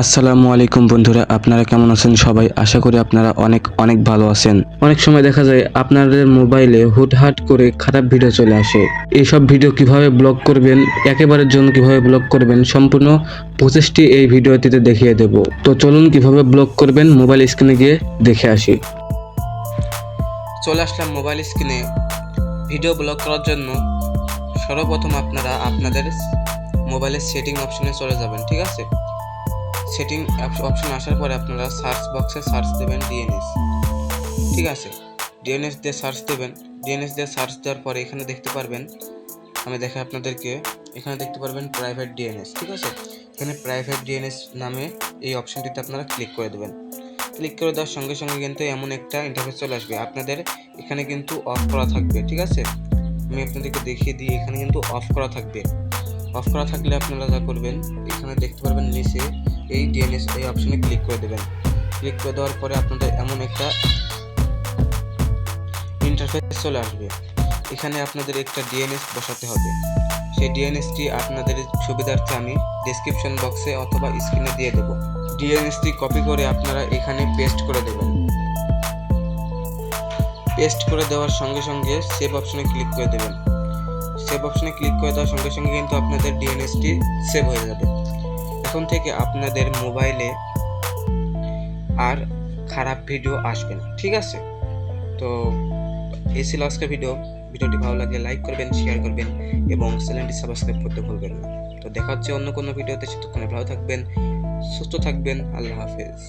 আসসালামু আলাইকুম বন্ধুরা, আপনারা কেমন আছেন সবাই? আশা করি আপনারা অনেক অনেক ভালো আছেন। অনেক সময় দেখা যায় আপনাদের মোবাইলে হুটহাট করে খারাপ ভিডিও চলে আসে। এইসব ভিডিও কিভাবে ব্লক করবেন, একেবারের জন্য কিভাবে ব্লক করবেন, সম্পূর্ণ প্রসেসটি এই ভিডিওটিতে দেখিয়ে দেব। তো চলুন কিভাবে ব্লক করবেন মোবাইল স্ক্রিনে গিয়ে দেখে আসি। চলে আসলাম মোবাইল স্ক্রিনে। ভিডিও ব্লক করার জন্য সর্বপ্রথম আপনারা আপনাদের মোবাইলের সেটিং অপশনে চলে যাবেন। ঠিক আছে, সেটিং অপশন আসার পরে আপনারা সার্চ বক্সে সার্চ দেবেন ডিএনএস। ঠিক আছে, ডিএনএস দিয়ে সার্চ দেবেন। ডিএনএস দিয়ে সার্চ দেওয়ার পরে এখানে দেখতে পারবেন, আমি দেখাই আপনাদেরকে, এখানে দেখতে পারবেন প্রাইভেট ডিএনএস। ঠিক আছে, এখানে প্রাইভেট ডিএনএস নামে এই অপশনটিতে আপনারা ক্লিক করে দেবেন। ক্লিক করে দেওয়ার সঙ্গে সঙ্গে কিন্তু এমন একটা ইন্টারফেস চলে আসবে। আপনাদের এখানে কিন্তু অফ করা থাকবে। ঠিক আছে, আমি আপনাদেরকে দেখিয়ে দিই, এখানে কিন্তু অফ করা থাকবে। অফ করা থাকলে আপনারা যা করবেন, এখানে দেখতে পারবেন নিচে এই ডিএনএস এই অপশনে ক্লিক করে দেবেন। ক্লিক করে দেওয়ার পরে আপনাদের এমন একটা ইন্টারফেস চলে আসবে। এখানে আপনাদের একটা ডিএনএস বসাতে হবে। সেই ডিএনএসটি আপনাদের সুবিধার্থে আমি ডেসক্রিপশন বক্সে অথবা স্ক্রিনে দিয়ে দেবো। ডিএনএসটি কপি করে আপনারা এখানে পেস্ট করে দেবেন। পেস্ট করে দেওয়ার সঙ্গে সঙ্গে সেভ অপশনে ক্লিক করে দেবেন। সেভ অপশনে ক্লিক করে দেওয়ার সঙ্গে সঙ্গে কিন্তু আপনাদের ডিএনএসটি সেভ হয়ে যাবে। এখন থেকে আপনাদের মোবাইলে আর খারাপ ভিডিও আসবে না। ঠিক আছে, তো এই ছিল আজকের ভিডিওটি ভালো লাগলে লাইক করবেন, শেয়ার করবেন এবং চ্যানেলটি সাবস্ক্রাইব করতে ভুলবেন না। তো দেখা হচ্ছে অন্য কোনো ভিডিওতে। ততক্ষণে ভালো থাকবেন, সুস্থ থাকবেন। আল্লাহ হাফেজ।